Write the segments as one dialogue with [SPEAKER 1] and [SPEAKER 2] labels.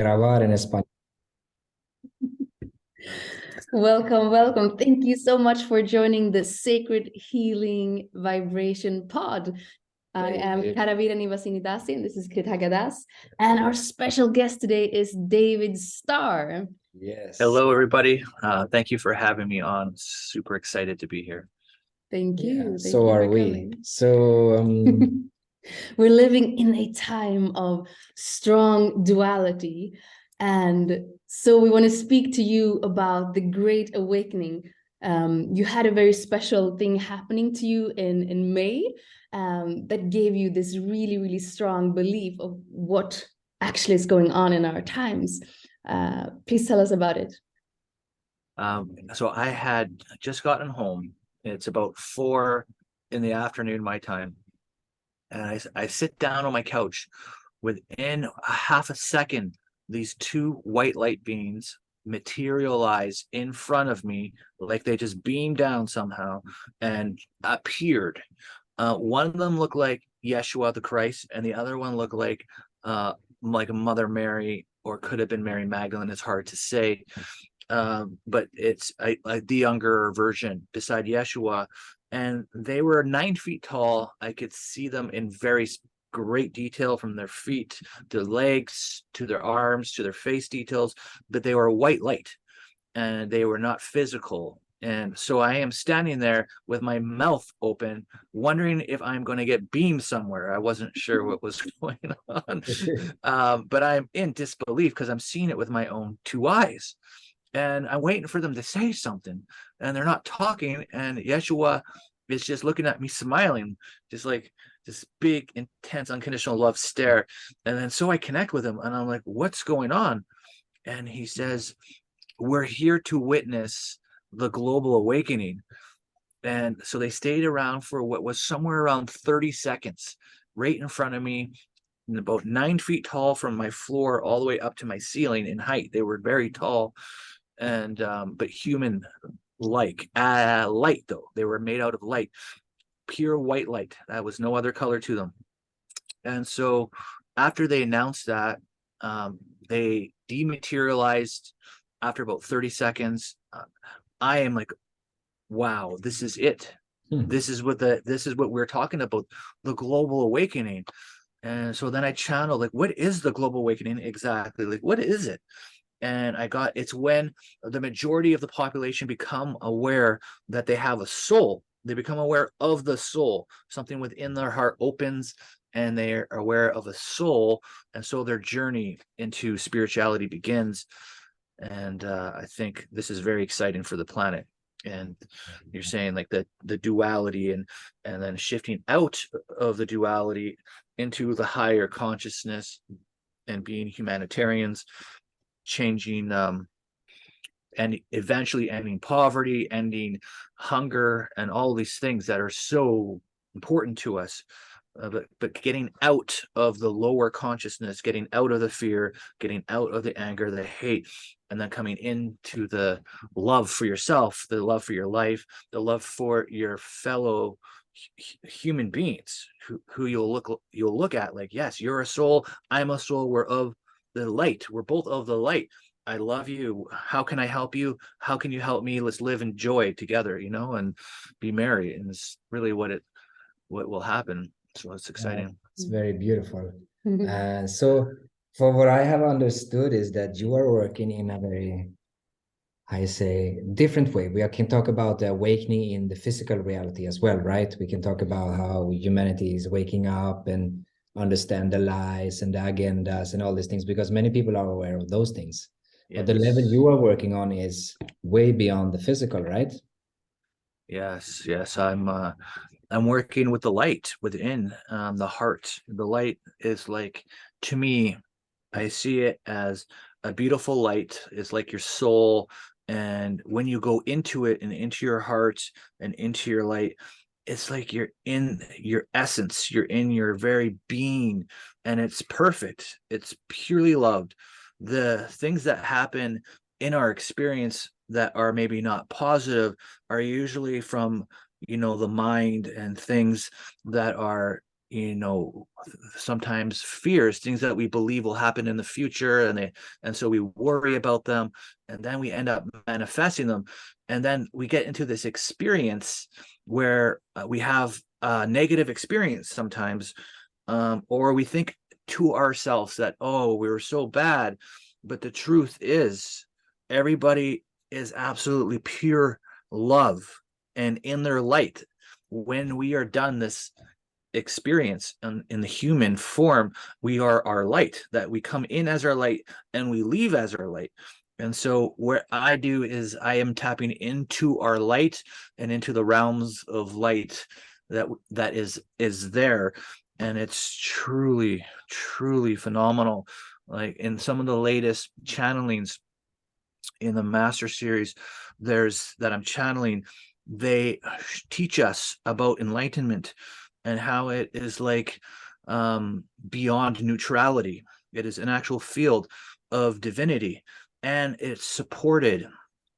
[SPEAKER 1] Grabar en español.
[SPEAKER 2] Welcome, welcome. Thank you so much for joining the Sacred Healing Vibration Pod. I am Karavira Nivasinidasi, and this is Kritagadas. And our special guest today is David Starr.
[SPEAKER 1] Yes.
[SPEAKER 3] Hello, everybody. Thank you for having me on. Super excited to be here.
[SPEAKER 2] Thank you.
[SPEAKER 1] Yeah,
[SPEAKER 2] Thank
[SPEAKER 1] so
[SPEAKER 2] you
[SPEAKER 1] are
[SPEAKER 2] for
[SPEAKER 1] we.
[SPEAKER 2] coming.
[SPEAKER 1] So
[SPEAKER 2] We're living in a time of strong duality. And so we want to speak to you about the Great Awakening. You had a very special thing happening to you in May that gave you this really, really strong belief of what actually is going on in our times. Please tell us about it.
[SPEAKER 3] So I had just gotten home. It's about 4 in the afternoon, my time. And I sit down on my couch. Within a half a second, these two white light beings materialize in front of me, like they just beamed down somehow and appeared. One of them looked like Yeshua the Christ, and the other one looked like a Mother Mary, or could have been Mary Magdalene. It's hard to say, but it's the younger version beside Yeshua, and they were 9 feet tall. I could see them in very great detail, from their feet, their legs, to their arms, to their face details, but they were white light and they were not physical. And so I am standing there with my mouth open, wondering if I'm going to get beamed somewhere. I wasn't sure what was going on. But I'm in disbelief because I'm seeing it with my own two eyes. And I'm waiting for them to say something, and they're not talking. And Yeshua is just looking at me, smiling, just like this big, intense, unconditional love stare. And then so I connect with him, and I'm like, what's going on? And he says, we're here to witness the global awakening. And so they stayed around for what was somewhere around 30 seconds, right in front of me, and about 9 feet tall from my floor all the way up to my ceiling in height. They were very tall, and but human like light, though. They were made out of light, pure white light. That was no other color to them. And so after they announced that, they dematerialized after about 30 seconds. I am like, wow, this is it. This is what we're talking about, the global awakening. And so then I channeled, like, what is the global awakening exactly? Like, what is it? And it's when the majority of the population become aware that they have a soul. They become aware of the soul. Something within their heart opens, and they are aware of a soul. And so their journey into spirituality begins. And I think this is very exciting for the planet. And you're saying, like, the duality, and then shifting out of the duality into the higher consciousness, and being humanitarians, changing and eventually ending poverty, ending hunger, and all these things that are so important to us. But getting out of the lower consciousness, getting out of the fear, getting out of the anger, the hate, and then coming into the love for yourself, the love for your life, the love for your fellow human beings, who you'll look at like, yes, you're a soul, I'm a soul, we're of the light, we're both of the light. I love you. How can I help you? How can you help me? Let's live in joy together, and be merry. And it's really what will happen. So it's exciting.
[SPEAKER 1] It's very beautiful. So for what I have understood is that you are working in a very, I say, different way. We can talk about the awakening in the physical reality as well, right? We can talk about how humanity is waking up and understand the lies and the agendas and all these things, because many people are aware of those things. But the level you are working on is way beyond the physical, right?
[SPEAKER 3] Yes. I'm working with the light within the heart. The light is like, to me, I see it as a beautiful light. It's like your soul. And when you go into it and into your heart and into your light, it's like you're in your essence, you're in your very being, and it's perfect. It's purely loved. The things that happen in our experience that are maybe not positive are usually from, the mind, and things that are, sometimes fears, things that we believe will happen in the future, and so we worry about them, and then we end up manifesting them, and then we get into this experience where we have a negative experience sometimes, or we think to ourselves that, oh, we were so bad. But the truth is, everybody is absolutely pure love and in their light. When we are done this experience in the human form, we are our light, that we come in as our light and we leave as our light. And so what I do is I am tapping into our light and into the realms of light that is there. And it's truly, truly phenomenal. Like in some of the latest channelings in the master series that I'm channeling, they teach us about enlightenment and how it is like beyond neutrality. It is an actual field of divinity, and it's supported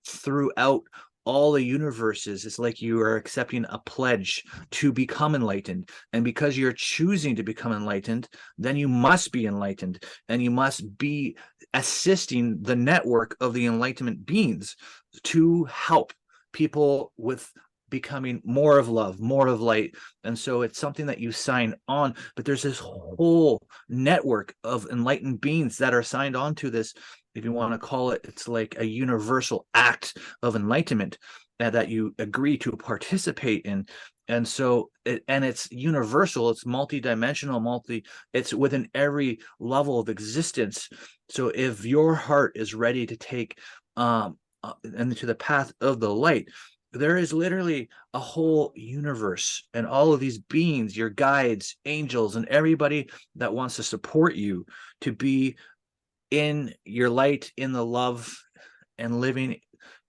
[SPEAKER 3] throughout all the universes. It's like you are accepting a pledge to become enlightened. And because you're choosing to become enlightened, then you must be enlightened, and you must be assisting the network of the enlightenment beings to help people with becoming more of love, more of light. And so it's something that you sign on, but there's this whole network of enlightened beings that are signed on to this, if you want to call it. It's like a universal act of enlightenment that you agree to participate in. And so it's universal, it's multi-dimensional, it's within every level of existence. So if your heart is ready to take into the path of the light, there is literally a whole universe and all of these beings, your guides, angels, and everybody that wants to support you to be in your light, in the love, and living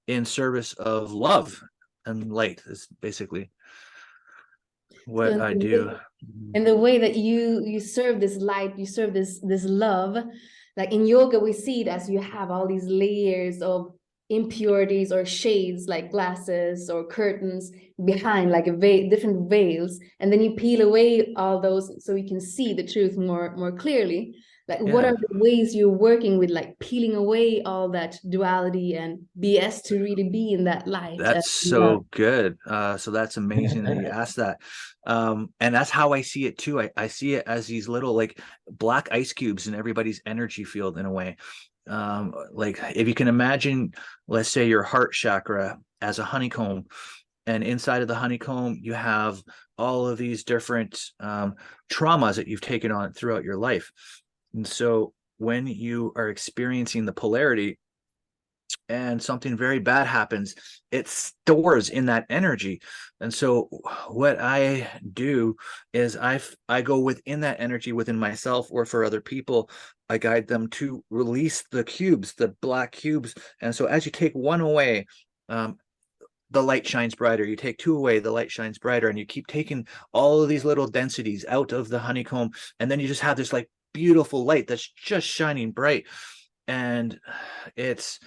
[SPEAKER 3] in service of love and light is basically what
[SPEAKER 2] So
[SPEAKER 3] I do.
[SPEAKER 2] in the way that you serve this light, you serve this love, like in yoga we see it as you have all these layers of impurities or shades, like glasses or curtains behind, like different veils, and then you peel away all those so you can see the truth more clearly. Like, what are the ways you're working with, like peeling away all that duality and BS to really be in that light?
[SPEAKER 3] That's so good. So that's amazing that you asked that. And that's how I see it too. I see it as these little like black ice cubes in everybody's energy field in a way. Like if you can imagine, let's say your heart chakra as a honeycomb, and inside of the honeycomb, you have all of these different traumas that you've taken on throughout your life. And so when you are experiencing the polarity and something very bad happens, it stores in that energy. And so what I do is I go within that energy within myself, or for other people, I guide them to release the cubes, the black cubes. And so as you take one away, the light shines brighter. You take two away, the light shines brighter, and you keep taking all of these little densities out of the honeycomb, and then you just have this like beautiful light that's just shining bright. And it's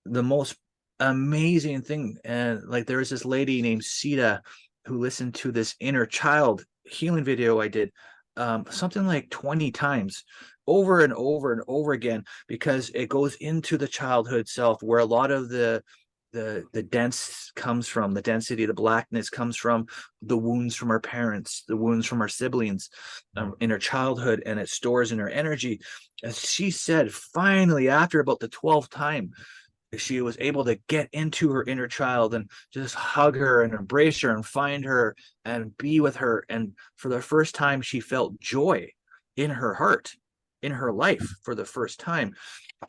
[SPEAKER 3] the most amazing thing. And like there was this lady named Sita who listened to this inner child healing video I did something like 20 times, over and over and over again, because it goes into the childhood self where a lot of the dense comes from, the density, the blackness comes from the wounds from our parents, the wounds from our siblings in our childhood, and it stores in our energy. As she said, finally, after about the 12th time, she was able to get into her inner child and just hug her and embrace her and find her and be with her. And for the first time, she felt joy in her heart, in her life for the first time.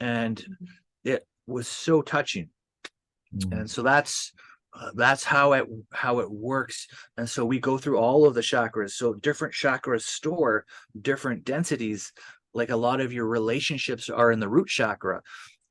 [SPEAKER 3] And it was so touching. And so that's how it works. And so we go through all of the chakras. So different chakras store different densities. Like a lot of your relationships are in the root chakra.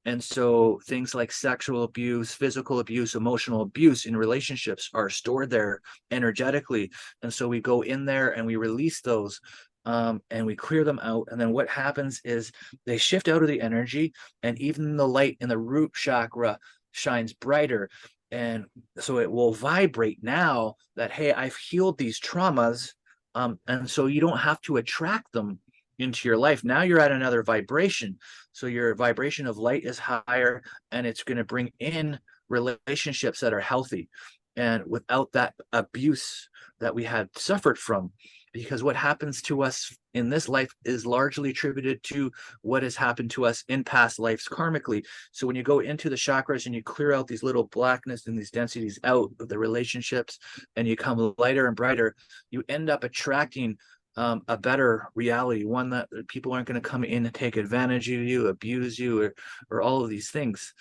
[SPEAKER 3] And so things like sexual abuse, physical abuse, emotional abuse in relationships are stored there energetically. And so we go in there and we release those, and we clear them out. And then what happens is they shift out of the energy, and even the light in the root chakra shines brighter. And so it will vibrate now that, hey, I've healed these traumas. And so you don't have to attract them into your life. Now you're at another vibration. So your vibration of light is higher, and it's going to bring in relationships that are healthy and without that abuse that we had suffered from. Because what happens to us in this life is largely attributed to what has happened to us in past lives karmically. So when you go into the chakras and you clear out these little blackness and these densities out of the relationships, and you come lighter and brighter, you end up attracting a better reality, one that people aren't going to come in and take advantage of you, abuse you, or all of these things.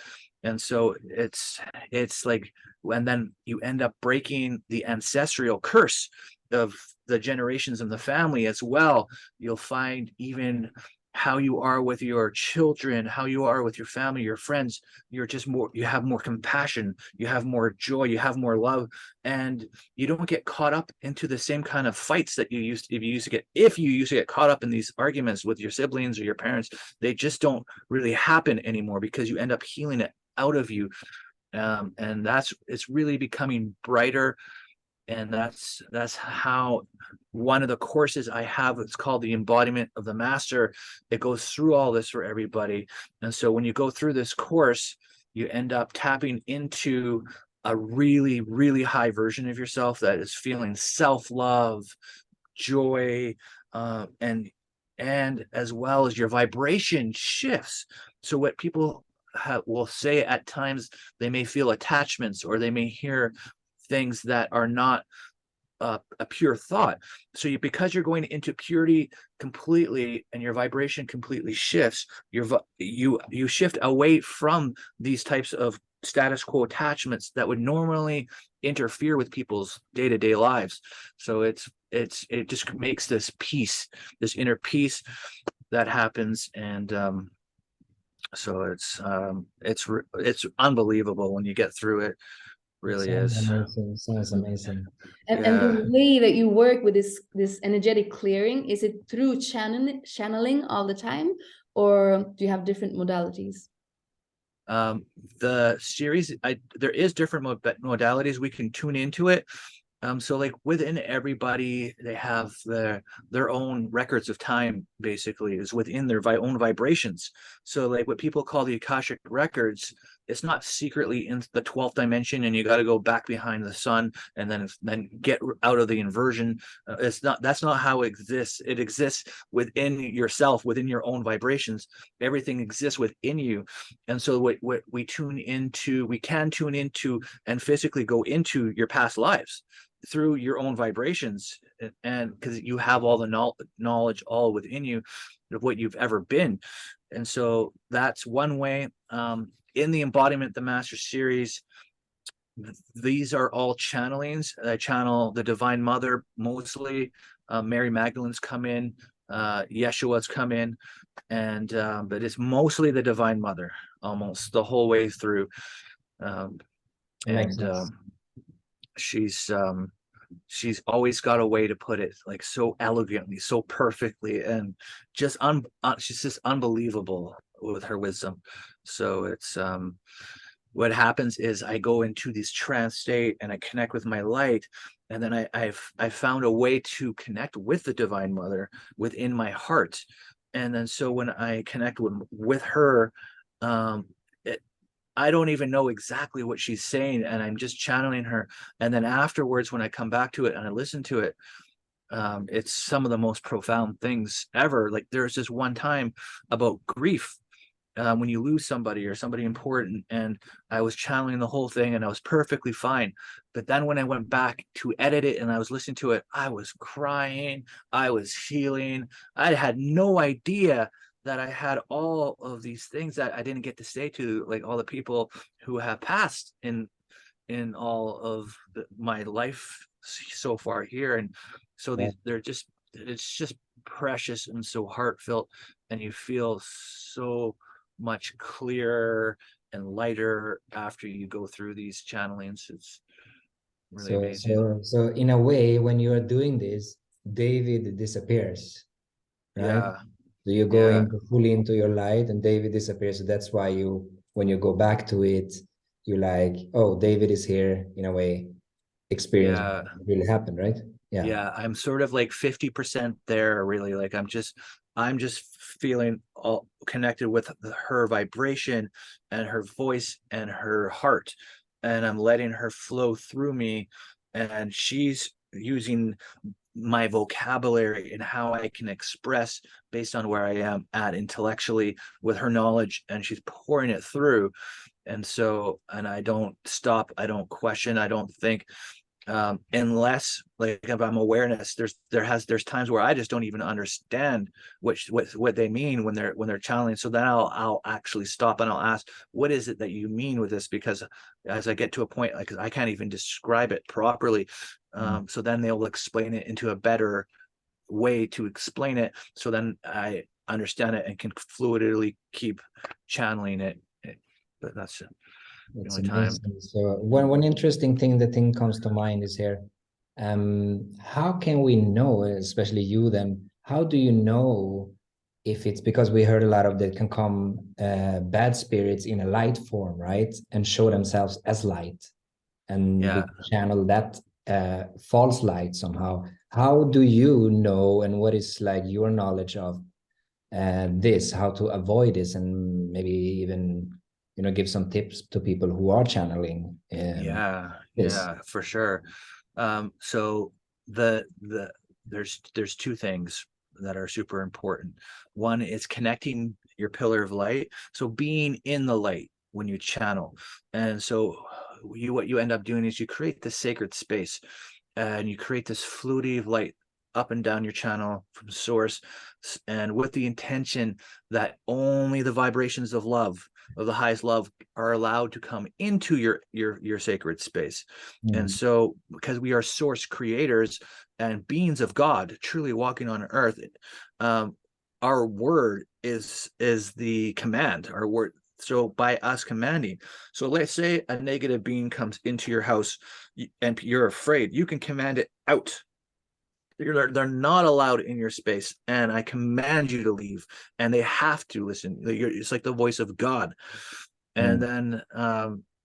[SPEAKER 3] And so it's like, and then you end up breaking the ancestral curse of the generations in the family as well. You'll find even how you are with your children, how you are with your family, your friends, you're just more, you have more compassion, you have more joy, you have more love, and you don't get caught up into the same kind of fights that you used if you used to get caught up in these arguments with your siblings or your parents. They just don't really happen anymore because you end up healing it out of you. And it's really becoming brighter. And that's how one of the courses I have, it's called the embodiment of the master. It goes through all this for everybody. And so when you go through this course, you end up tapping into a really, really high version of yourself that is feeling self-love, joy, and as well as your vibration shifts. So what people will say at times, they may feel attachments, or they may hear things that are not a pure thought. So because you're going into purity completely, and your vibration completely shifts, you shift away from these types of status quo attachments that would normally interfere with people's day-to-day lives. So it just makes this peace, this inner peace that happens. And so it's unbelievable when you get through it. Really
[SPEAKER 1] Sounds
[SPEAKER 3] is.
[SPEAKER 1] amazing. Sounds amazing.
[SPEAKER 2] And the
[SPEAKER 3] Yeah.
[SPEAKER 2] way that you work with this energetic clearing, is it through channeling all the time, or do you have different modalities?
[SPEAKER 3] The series, there is different modalities we can tune into it. So like within everybody, they have their own records of time, basically, is within their own vibrations. So like what people call the Akashic records, it's not secretly in the 12th dimension and you got to go back behind the sun and then get out of the inversion. That's not how it exists. It exists within yourself, within your own vibrations. Everything exists within you. And so what we can tune into and physically go into your past lives through your own vibrations, and because you have all the knowledge all within you of what you've ever been. And so that's one way. In the Embodiment the Master series, these are all channelings. I channel the Divine Mother mostly. Mary Magdalene's come in, Yeshua's come in, and but it's mostly the Divine Mother almost the whole way through.
[SPEAKER 1] Makes
[SPEAKER 3] And
[SPEAKER 1] sense.
[SPEAKER 3] she's always got a way to put it like so elegantly, so perfectly, and just she's just unbelievable with her wisdom. So it's what happens is I go into this trance state and I connect with my light, and then I've found a way to connect with the Divine Mother within my heart. And then so when I connect with her, I don't even know exactly what she's saying, and I'm just channeling her. And then afterwards, when I come back to it and I listen to it, it's some of the most profound things ever. Like there's this one time about grief, when you lose somebody or somebody important, and I was channeling the whole thing and I was perfectly fine. But then when I went back to edit it and I was listening to it, I was crying, I was feeling, I had no idea that I had all of these things that I didn't get to say to, like, all the people who have passed in all of my life so far here. And so
[SPEAKER 1] Yeah.
[SPEAKER 3] it's just precious and so heartfelt, and you feel so much clearer and lighter after you go through these channelings. It's really amazing.
[SPEAKER 1] So in a way, when you are doing this, David disappears, right?
[SPEAKER 3] Yeah,
[SPEAKER 1] So you go
[SPEAKER 3] yeah,
[SPEAKER 1] fully into your light, and David disappears. So that's why when you go back to it, you're like, oh, David is here in a way, experience
[SPEAKER 3] yeah.
[SPEAKER 1] what really happened, right?
[SPEAKER 3] Yeah, I'm sort of like 50% there, really. Like I'm just feeling all connected with her vibration and her voice and her heart. And I'm letting her flow through me. And she's using my vocabulary and how I can express based on where I am at intellectually with her knowledge, and she's pouring it through. And so, and I don't stop, I don't question, I don't think, unless, like, if I'm awareness, there's times where I just don't even understand what they mean when they're channeling. So then I'll actually stop and I'll ask, what is it that you mean with this? Because as I get to a point, like, I can't even describe it properly. So then they'll explain it into a better way to explain it, so then I understand it and can fluidly keep channeling it. But that's the
[SPEAKER 1] It's
[SPEAKER 3] only time.
[SPEAKER 1] amazing. So one interesting thing that thing comes to mind is here. How can we know, especially you then, how do you know if it's because we heard a lot of that can come bad spirits in a light form, right? And show themselves as light, and we
[SPEAKER 3] Yeah.
[SPEAKER 1] channel that false light somehow. How do you know, and what is like your knowledge of this, how to avoid this, and maybe even give some tips to people who are channeling
[SPEAKER 3] Yeah,
[SPEAKER 1] this.
[SPEAKER 3] yeah, for sure. So the there's two things that are super important. One is connecting your pillar of light, so being in the light when you channel. And so what you end up doing is you create this sacred space, and you create this fluidity of light up and down your channel from source, and with the intention that only the vibrations of love, of the highest love, are allowed to come into your sacred space. And so, because we are source creators and beings of God, truly walking on earth, our word is the command. Our word. So by us commanding, so let's say a negative being comes into your house and you're afraid, you can command it out. They're not allowed in your space, and I command you to leave, and they have to listen. It's like the voice of God. And then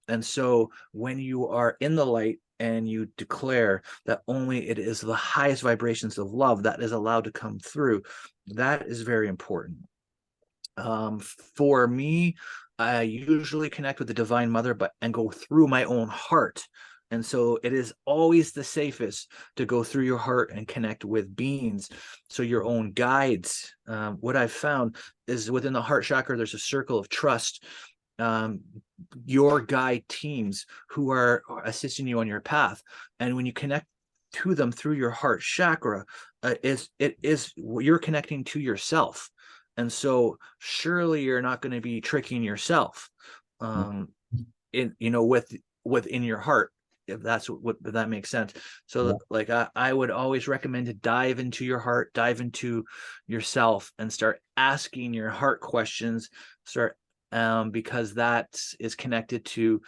[SPEAKER 3] and so when you are in the light and you declare that only it is the highest vibrations of love that is allowed to come through, that is very important. For me, I usually connect with the Divine Mother, but and go through my own heart. And so it is always the safest to go through your heart and connect with beings. So your own guides. What I've found is within the heart chakra, there's a circle of trust. Your guide teams who are assisting you on your path. And when you connect to them through your heart chakra, you're connecting to yourself. And so surely you're not going to be tricking yourself within your heart, if that makes sense. So like I would always recommend to dive into your heart, dive into yourself, and start asking your heart questions, because that is connected to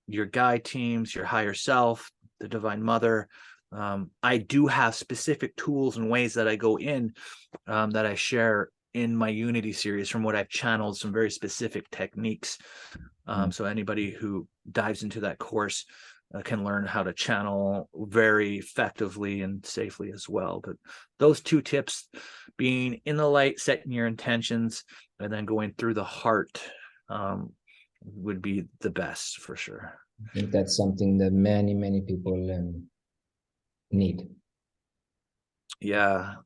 [SPEAKER 3] your guide teams, your higher self, the Divine Mother. I do have specific tools and ways that I go in, that I share in my Unity series, from what I've channeled, some very specific techniques. So anybody who dives into that course can learn how to channel very effectively and safely as well. But those two tips, being in the light, setting your intentions, and then going through the heart, would be the best for sure.
[SPEAKER 1] I think that's something that many people need.
[SPEAKER 3] Yeah,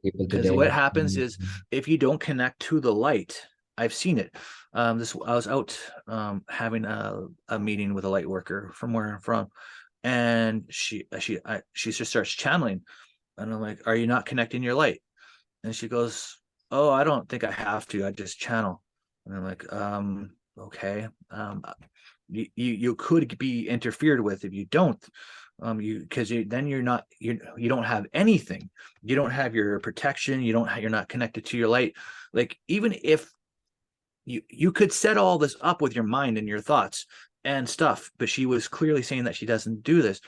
[SPEAKER 1] People
[SPEAKER 3] because
[SPEAKER 1] today
[SPEAKER 3] what happens is, if you don't connect to the light, I've seen it. I was out having a meeting with a light worker from where I'm from, and she just starts channeling, and I'm like, "Are you not connecting your light?" And she goes, "Oh, I don't think I have to. I just channel." And I'm like, okay. You could be interfered with if you don't. Because then you don't have anything. You don't have your protection. You're not connected to your light. Like, even if you could set all this up with your mind and your thoughts and stuff, but she was clearly saying that she doesn't do this.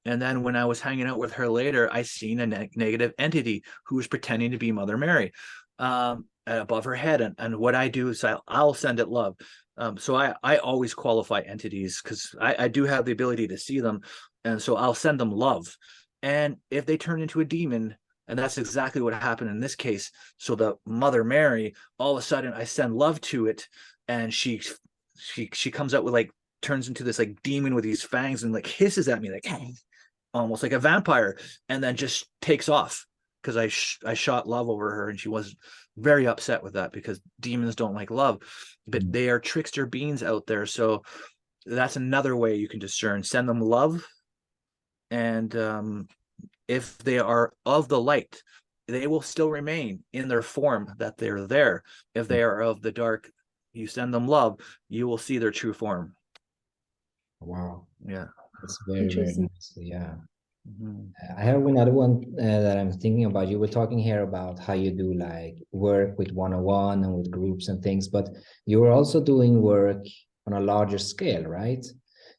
[SPEAKER 3] And then when I was hanging out with her later, I seen a negative entity who was pretending to be Mother Mary, above her head. And what I do is I'll send it love. So I always qualify entities, because I do have the ability to see them. And so I'll send them love. And if they turn into a demon, and that's exactly what happened in this case. So the Mother Mary, all of a sudden I send love to it, and she comes out with like, turns into this like demon with these fangs and like hisses at me like almost like a vampire, and then just takes off because I shot love over her, and she was very upset with that because demons don't like love, but they are trickster beings out there. So that's another way you can discern. Send them love, and if they are of the light, they will still remain in their form that they're there. If they are of the dark, you send them love, you will see their true form.
[SPEAKER 1] Wow.
[SPEAKER 3] Yeah.
[SPEAKER 1] That's very, very
[SPEAKER 2] Interesting.
[SPEAKER 1] nice. Yeah.
[SPEAKER 3] Mhm.
[SPEAKER 1] I have another one that I'm thinking about. You were talking here about how you do like work with one-on-one and with groups and things, but you were also doing work on a larger scale, right?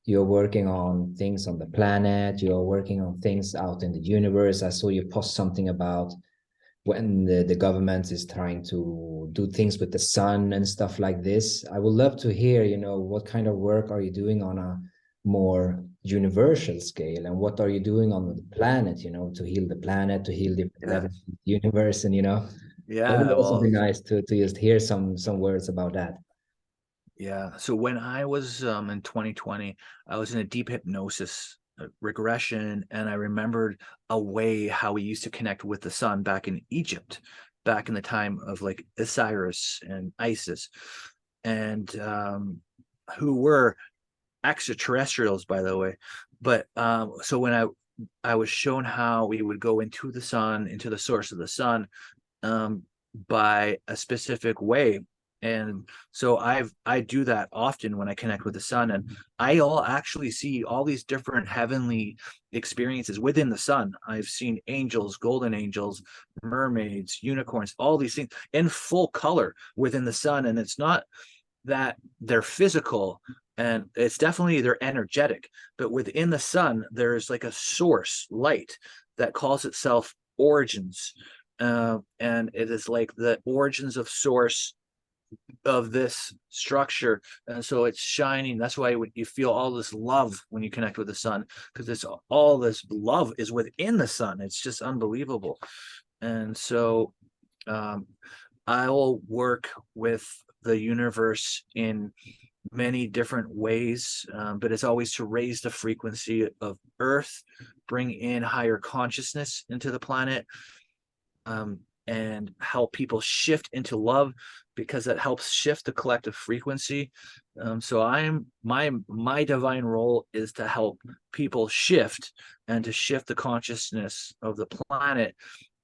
[SPEAKER 1] You're working on things on the planet, you're working on things out in the universe. I saw you post something about when the government is trying to do things with the sun and stuff like this. I would love to hear, what kind of work are you doing on a more universal scale, and what are you doing on the planet, to heal the planet, to heal different
[SPEAKER 3] Yeah.
[SPEAKER 1] levels of the universe, and that would
[SPEAKER 3] Yeah.
[SPEAKER 1] also be
[SPEAKER 3] Well,
[SPEAKER 1] nice to just hear some words about that.
[SPEAKER 3] yeah. So when I was in 2020, I was in a deep hypnosis regression, and I remembered a way how we used to connect with the sun back in Egypt, back in the time of like Osiris and Isis, and who were extraterrestrials, by the way. But so when I was shown how we would go into the sun, into the source of the sun, um, by a specific way. And so I do that often when I connect with the sun, and I'll actually see all these different heavenly experiences within the sun. I've seen angels, golden angels, mermaids, unicorns, all these things in full color within the sun. And it's not that they're physical, and it's definitely they're energetic, but within the sun there's like a source light that calls itself origins, and it is like the origins of source of this structure. And so it's shining. That's why you feel all this love when you connect with the sun, because it's all this love is within the sun. It's just unbelievable. And so um, I'll work with the universe in many different ways, but it's always to raise the frequency of Earth, bring in higher consciousness into the planet, and help people shift into love, because that helps shift the collective frequency. So my divine role is to help people shift and to shift the consciousness of the planet.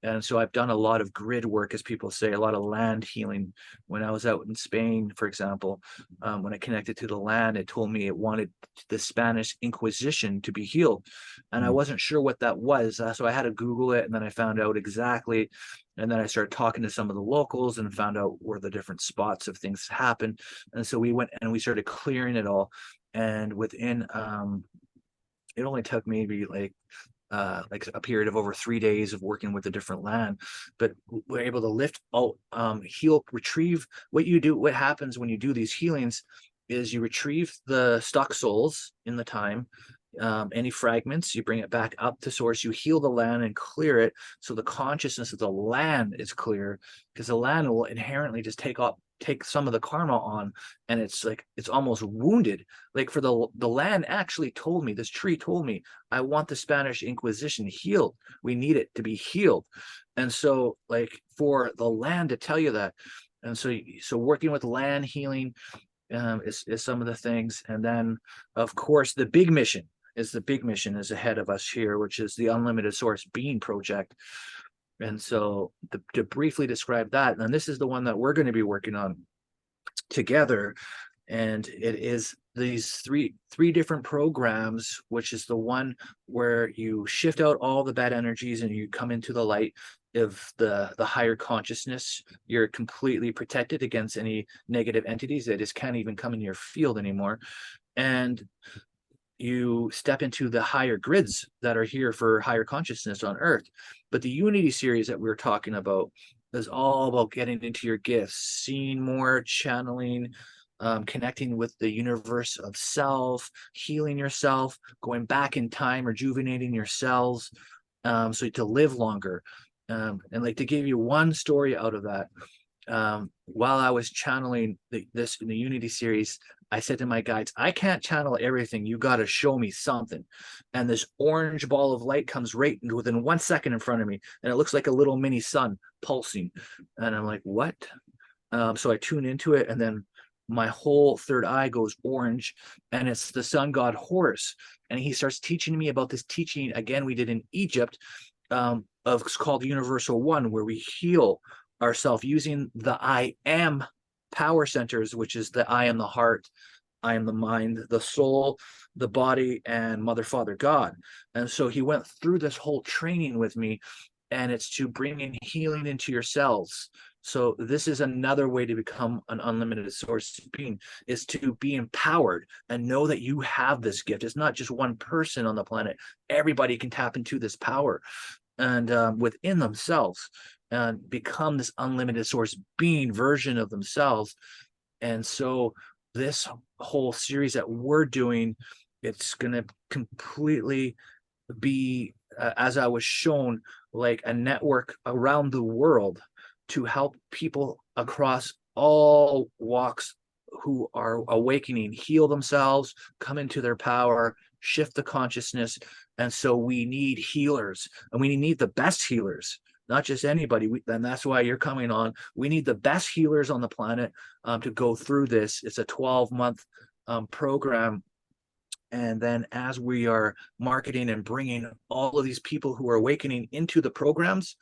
[SPEAKER 3] And so I've done a lot of grid work, as people say, a lot of land healing. When I was out in Spain, for example, when I connected to the land, it told me it wanted the Spanish Inquisition to be healed. And I wasn't sure what that was. So I had to Google it, and then I found out exactly. And then I started talking to some of the locals and found out where the different spots of things happened. And so we went and we started clearing it all. And within, it only took maybe like a period of over 3 days of working with a different land, but we're able to lift out, heal, retrieve. What happens when you do these healings is you retrieve the stuck souls in the time, any fragments, you bring it back up to source, you heal the land and clear it, so the consciousness of the land is clear, because the land will inherently just take some of the karma on, and it's like it's almost wounded. Like for the land actually told me, this tree told me, I want the Spanish Inquisition healed, we need it to be healed. And so like for the land to tell you that, and so working with land healing is some of the things. And then of course the big mission is ahead of us here, which is the Unlimited Source Being Project. And so to briefly describe that, and this is the one that we're going to be working on together, and it is these three different programs, which is the one where you shift out all the bad energies and you come into the light of the higher consciousness. You're completely protected against any negative entities that just can't even come in your field anymore. And you step into the higher grids that are here for higher consciousness on Earth. But the Unity series that we're talking about is all about getting into your gifts, seeing more, channeling, connecting with the universe of self, healing yourself, going back in time, rejuvenating your cells, so to live longer. And like, to give you one story out of that, while I was channeling this in the Unity series, I said to my guides, I can't channel everything. You got to show me something. And this orange ball of light comes right within 1 second in front of me. And it looks like a little mini sun pulsing. And I'm like, what? So I tune into it, and then my whole third eye goes orange, and it's the sun god Horus. And he starts teaching me about this teaching again we did in Egypt, of it's called Universal One, where we heal ourselves using the I am power centers, which is the I am the heart, I am the mind, the soul, the body, and Mother, Father, God. And so he went through this whole training with me, and it's to bring in healing into your cells. So this is another way to become an unlimited source being, is to be empowered and know that you have this gift. It's not just one person on the planet. Everybody can tap into this power and within themselves, and become this unlimited source being version of themselves. And so this whole series that we're doing, it's going to completely be, as I was shown, like a network around the world to help people across all walks who are awakening, heal themselves, come into their power, shift the consciousness. And so we need healers, and we need the best healers, not just anybody. And that's why you're coming on. We need the best healers on the planet to go through this. It's a 12-month program. And then as we are marketing and bringing all of these people who are awakening into the programs,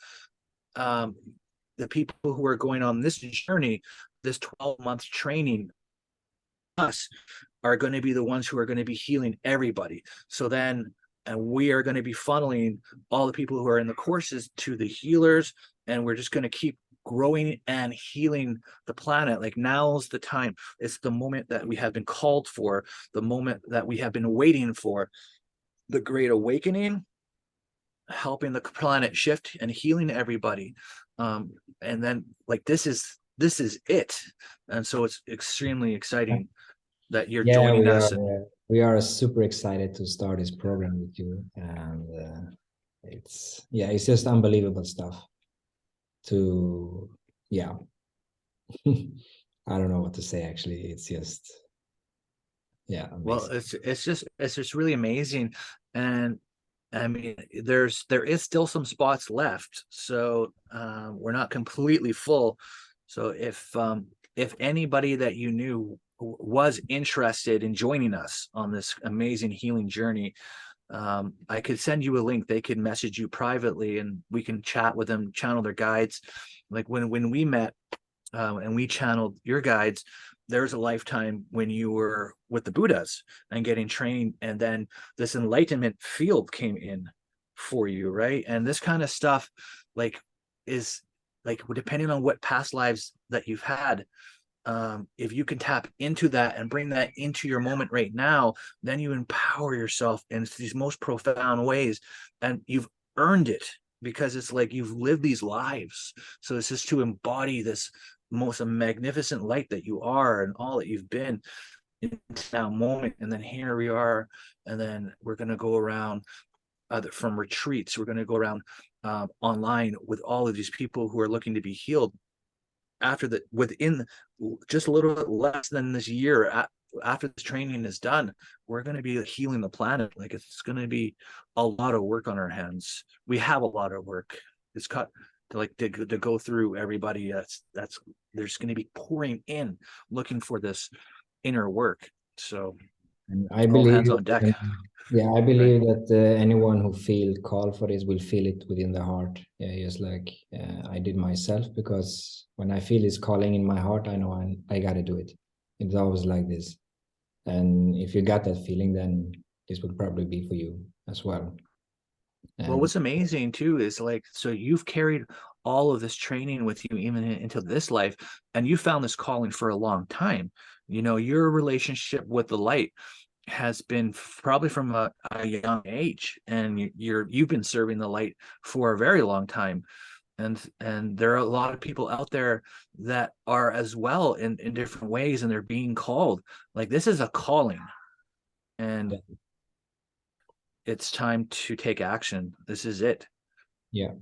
[SPEAKER 3] the people who are going on this journey, this 12-month training, us are going to be the ones who are going to be healing everybody. So then, and we are going to be funneling all the people who are in the courses to the healers, and we're just going to keep growing and healing the planet. Like, now's the time. It's the moment that we have been called for, the moment that we have been waiting for, the great awakening, helping the planet shift and healing everybody. And then, like, this is it. And so it's extremely exciting that you're
[SPEAKER 1] Yeah,
[SPEAKER 3] joining us.
[SPEAKER 1] we are super excited to start this program with you, and it's just unbelievable stuff. Yeah, I don't know what to say actually. It's just, yeah, amazing.
[SPEAKER 3] Well, it's just really amazing. And I mean, there is still some spots left, so we're not completely full. So if anybody that you knew was interested in joining us on this amazing healing journey, I could send you a link. They could message you privately, and we can chat with them, channel their guides. Like when we met, and we channeled your guides, there's a lifetime when you were with the Buddhas and getting trained, and then this enlightenment field came in for you, right? And this kind of stuff, like, is like, depending on what past lives that you've had, if you can tap into that and bring that into your moment right now, then you empower yourself in these most profound ways, and you've earned it, because it's like you've lived these lives. So it's just to embody this most magnificent light that you are and all that you've been in that moment. And then here we are, and then we're going to go around from retreats. We're going to go around online with all of these people who are looking to be healed within just a little bit less than this year. After this training is done, we're going to be healing the planet. Like, it's going to be a lot of work on our hands. We have a lot of work. It's cut to go through everybody that's there's going to be pouring in, looking for this inner work. So
[SPEAKER 1] And I
[SPEAKER 3] all
[SPEAKER 1] believe,
[SPEAKER 3] hands on deck.
[SPEAKER 1] yeah, I believe that anyone who feel called for this will feel it within the heart. Yeah, just like I did myself, because when I feel this calling in my heart, I know I got to do it. It's always like this. And if you got that feeling, then this would probably be for you as well.
[SPEAKER 3] Well,
[SPEAKER 1] And
[SPEAKER 3] what's amazing too is, like, so you've carried all of this training with you even into this life, and you found this calling for a long time. You know, your relationship with the light has been probably from a young age, and you've been serving the light for a very long time. And there are a lot of people out there that are as well in different ways, and they're being called. Like, this is a calling. And it's time to take action. This is it.
[SPEAKER 1] Yeah.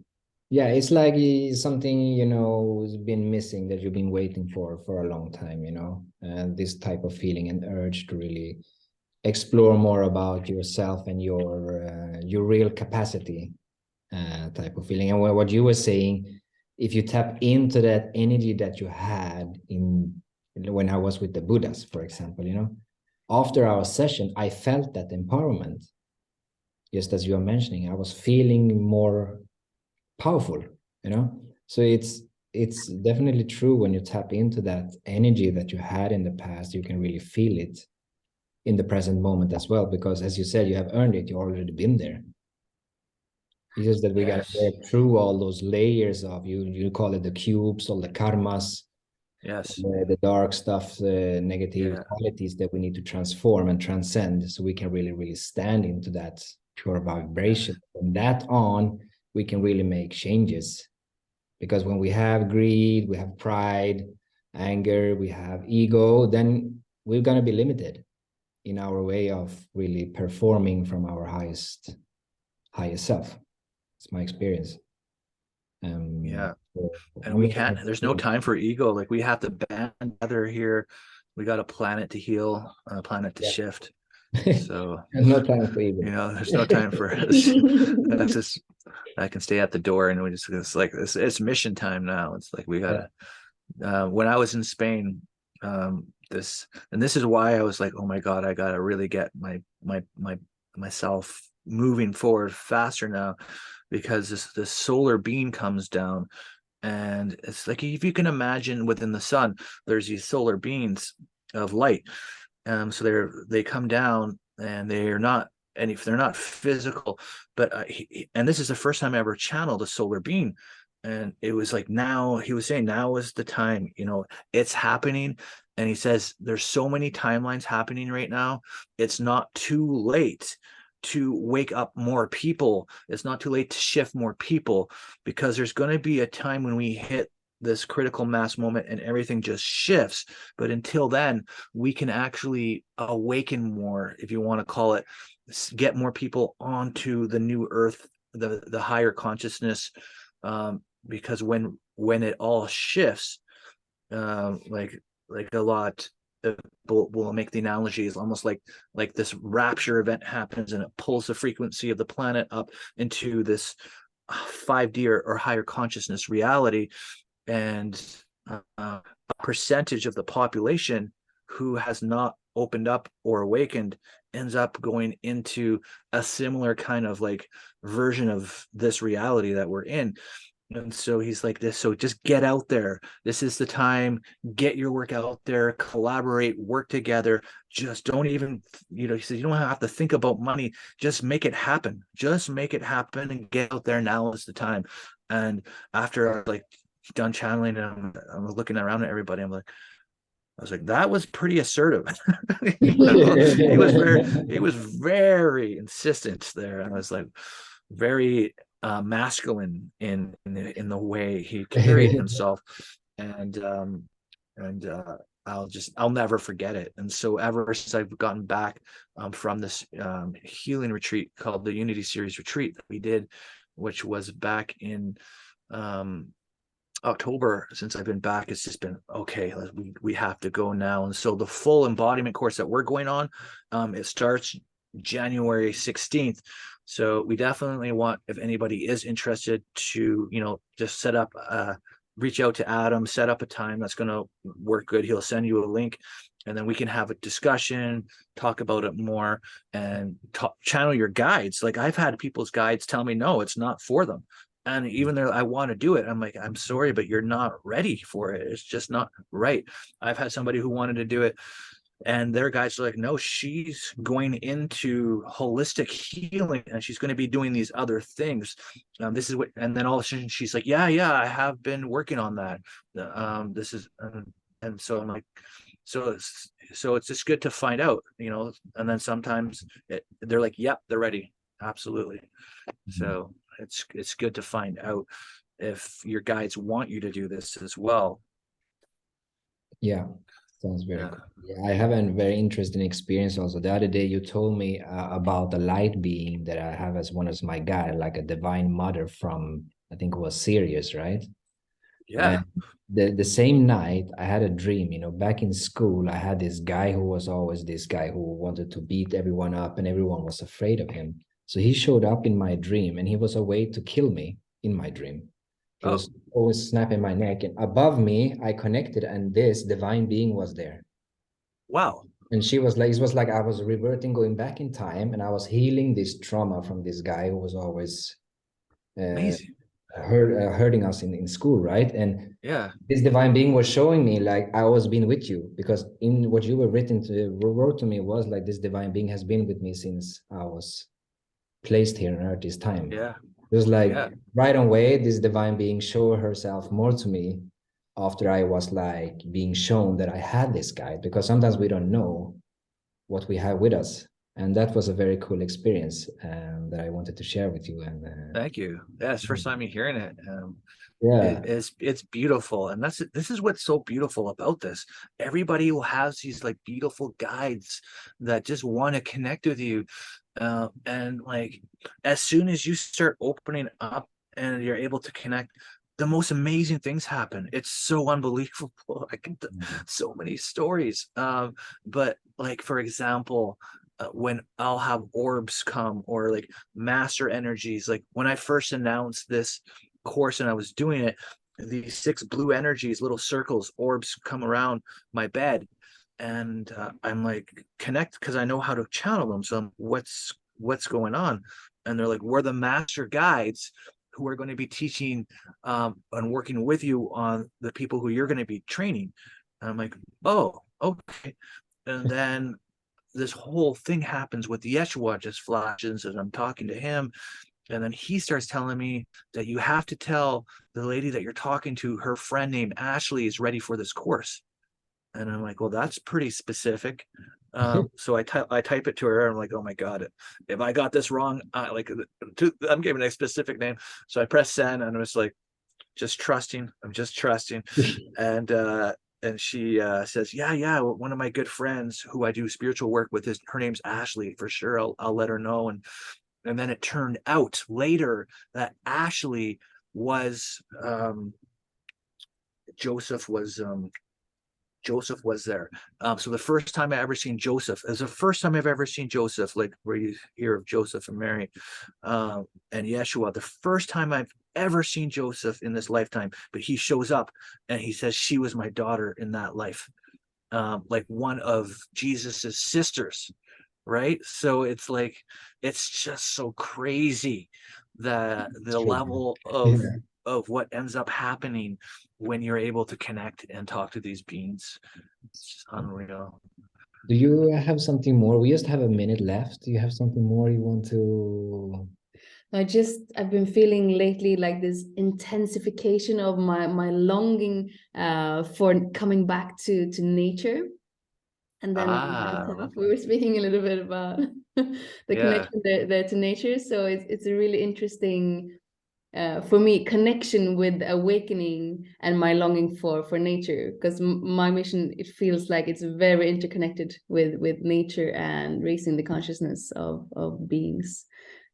[SPEAKER 1] Yeah, it's like something, you know, has been missing that you've been waiting for a long time, you know, and this type of feeling and urge to really explore more about yourself and your real capacity, type of feeling. And what you were saying, if you tap into that energy that you had in when I was with the Buddhas, for example, you know, after our session, I felt that empowerment, just as you are mentioning. I was feeling more powerful, you know. So it's definitely true, when you tap into that energy that you had in the past, you can really feel it in the present moment as well, because as you said, you have earned it, you've already been there. It's just that we got to
[SPEAKER 3] Yes.
[SPEAKER 1] work through all those layers of, you call it the cubes, all the karmas,
[SPEAKER 3] Yes.
[SPEAKER 1] the dark stuff, the negative
[SPEAKER 3] Yeah.
[SPEAKER 1] qualities that we need to transform and transcend, so we can really stand into that pure
[SPEAKER 3] Yes.
[SPEAKER 1] vibration. From that on, we can really make changes. Because when we have greed, we have pride, anger, we have ego, then we're going to be limited in our way of really performing from our highest self. It's my experience.
[SPEAKER 3] Yeah.
[SPEAKER 1] So,
[SPEAKER 3] And
[SPEAKER 1] I
[SPEAKER 3] we
[SPEAKER 1] mean,
[SPEAKER 3] can't, there's no time for ego. Like, we have to band together here. We got a planet to heal, a planet to
[SPEAKER 1] yeah.
[SPEAKER 3] shift.
[SPEAKER 1] There's
[SPEAKER 3] So,
[SPEAKER 1] no time for ego.
[SPEAKER 3] there's no time for us. That's just, I can stay at the door, and we just, it's like, it's mission time now. It's like, we
[SPEAKER 1] Yeah.
[SPEAKER 3] gotta, when I was in Spain, this is why I was like, oh my God, I gotta really get myself moving forward faster now, because this solar beam comes down, and it's like, if you can imagine, within the sun, there's these solar beams of light. So they come down, and they're not, and if they're not physical, but and this is the first time I ever channeled a solar beam. And it was like, now he was saying, now is the time, it's happening. And he says, there's so many timelines happening right now. It's not too late to wake up more people. It's not too late to shift more people, because there's going to be a time when we hit this critical mass moment and everything just shifts. But until then, we can actually awaken more, if you want to call it, get more people onto the new earth, the higher consciousness. Because when it all shifts, like a lot, will make the analogy is almost like this rapture event happens, and it pulls the frequency of the planet up into this 5D or higher consciousness reality. And a percentage of the population who has not opened up or awakened ends up going into a similar kind of like version of this reality that we're in. And so he's like this, so just get out there. This is the time. Get your work out there, collaborate, work together. Just don't even, he says, you don't have to think about money. Just make it happen. Just make it happen and get out there. Now is the time. And after like done channeling, and I'm looking around at everybody, I was like, that was pretty assertive. He was very insistent there. And I was like, very masculine in the way he carried himself. And I'll never forget it. And so ever since I've gotten back from this healing retreat called the Unity Series retreat that we did, which was back in October, since I've been back, it's just been okay. We have to go now. And so the full embodiment course that we're going on, it starts January 16th. So we definitely want, if anybody is interested, to just reach out to Adam, set up a time that's going to work good. He'll send you a link, and then we can have a discussion, talk about it more, and channel your guides. Like, I've had people's guides tell me, no, it's not for them. And even though I want to do it, I'm like, I'm sorry, but you're not ready for it. It's just not right. I've had somebody who wanted to do it, and their guys are like, no, she's going into holistic healing, and she's going to be doing these other things. This is what, and then all of a sudden she's like, yeah, I have been working on that. This is, and so I'm like, so it's just good to find out, and then sometimes they're like, yep, they're ready. Absolutely. So it's good to find out if your guides want you to do this as well.
[SPEAKER 1] Yeah. Sounds very
[SPEAKER 3] Yeah.
[SPEAKER 1] cool. Yeah, I have a very interesting experience also. The other day you told me about the light being that I have as one as my guide, like a divine mother from, I think it was Sirius, right?
[SPEAKER 3] Yeah.
[SPEAKER 1] And the same night I had a dream, back in school, I had this guy who was always this guy who wanted to beat everyone up and everyone was afraid of him. So he showed up in my dream and he was a way to kill me in my dream. He
[SPEAKER 3] Oh,
[SPEAKER 1] was always snapping my neck, and above me, I connected, and this divine being was there.
[SPEAKER 3] wow.
[SPEAKER 1] And she was like, it was like I was reverting, going back in time, and I was healing this trauma from this guy who was always uh,
[SPEAKER 3] Amazing.
[SPEAKER 1] hurting us in school, right? And
[SPEAKER 3] Yeah.
[SPEAKER 1] this divine being was showing me like I always been with you, because in what you wrote to me was like this divine being has been with me since I was placed here on earth this time.
[SPEAKER 3] Yeah.
[SPEAKER 1] It was like
[SPEAKER 3] Yeah.
[SPEAKER 1] right away, this divine being showed herself more to me after I was like being shown that I had this guide, because sometimes we don't know what we have with us. And that was a very cool experience that I wanted to share with you. And
[SPEAKER 3] Thank you. Yeah, it's the first time you're hearing it.
[SPEAKER 1] yeah,
[SPEAKER 3] It's beautiful, and this is what's so beautiful about this. Everybody will have these like beautiful guides that just want to connect with you, and like as soon as you start opening up and you're able to connect, the most amazing things happen. It's so unbelievable. I can so many stories. But like for example, when I'll have orbs come or like master energies, like when I first announced this course and I was doing it, these 6 blue energies, little circles, orbs come around my bed, and I'm like connect because I know how to channel them. So what's going on? And they're like, we're the master guides who are going to be teaching and working with you on the people who you're going to be training. And I'm like, oh, okay. And then this whole thing happens with Yeshua just flashes as I'm talking to him. And then he starts telling me that you have to tell the lady that you're talking to, her friend named Ashley is ready for this course. And I'm like, well, that's pretty specific. So I type it to her. I'm like, oh my god, if I got this wrong, I'm giving a specific name. So I press send, and I was like, just trusting. I'm just trusting, and she says, yeah, one of my good friends who I do spiritual work with, is her name's Ashley. For sure, I'll let her know. And then it turned out later that Ashley was Joseph was Joseph was there. So the first time I ever seen Joseph is the first time I've ever seen Joseph, like where you hear of Joseph and Mary and Yeshua. The first time I've ever seen Joseph in this lifetime, but he shows up and he says she was my daughter in that life, like one of Jesus's sisters, right? So it's like it's just so crazy
[SPEAKER 1] it's
[SPEAKER 3] the
[SPEAKER 1] true.
[SPEAKER 3] level
[SPEAKER 1] Yeah.
[SPEAKER 3] of what ends up happening when you're able to connect and talk to these beings. It's just unreal.
[SPEAKER 1] Do you have something more? We just have a minute left. Do you have something more you want to?
[SPEAKER 2] I've been feeling lately like this intensification of my longing for coming back to nature. And then on
[SPEAKER 3] Ah,
[SPEAKER 2] top, we were speaking a little bit about the
[SPEAKER 3] yeah.
[SPEAKER 2] connection there to nature. So it's a really interesting for me connection with awakening and my longing for nature, because my mission, it feels like it's very interconnected with nature and raising the consciousness of beings,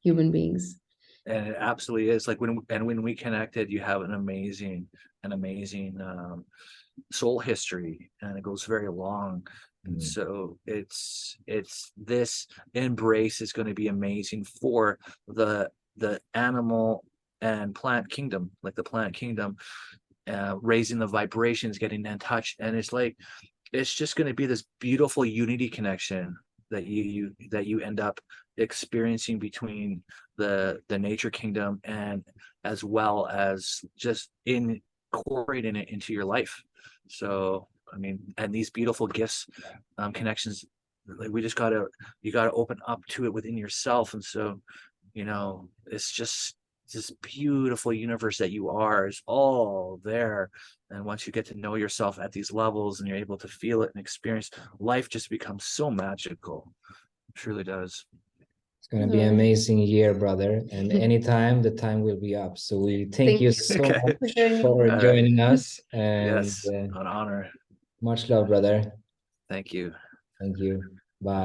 [SPEAKER 2] human beings.
[SPEAKER 3] And it absolutely is like when we connected, you have an amazing soul history, and it goes very long. And
[SPEAKER 1] Mm,
[SPEAKER 3] so it's this embrace is going to be amazing for the animal and plant kingdom, like the plant kingdom, raising the vibrations, getting in touch, and it's just going to be this beautiful unity connection that you end up experiencing between the nature kingdom, and as well as just incorporating it into your life. So I mean, and these beautiful gifts, connections, like you gotta open up to it within yourself. And so it's just this beautiful universe that you are is all there. And once you get to know yourself at these levels and you're able to feel it and experience, life just becomes so magical. It truly does.
[SPEAKER 1] it's gonna be an amazing year, brother. And anytime the time will be up. So we thank
[SPEAKER 2] Thank
[SPEAKER 1] you
[SPEAKER 2] you
[SPEAKER 1] so
[SPEAKER 3] Okay.
[SPEAKER 1] much
[SPEAKER 2] for joining.
[SPEAKER 1] for
[SPEAKER 3] All right.
[SPEAKER 1] joining us. And
[SPEAKER 3] Yes, an honor.
[SPEAKER 1] Much love, brother.
[SPEAKER 3] Thank you.
[SPEAKER 1] Thank you.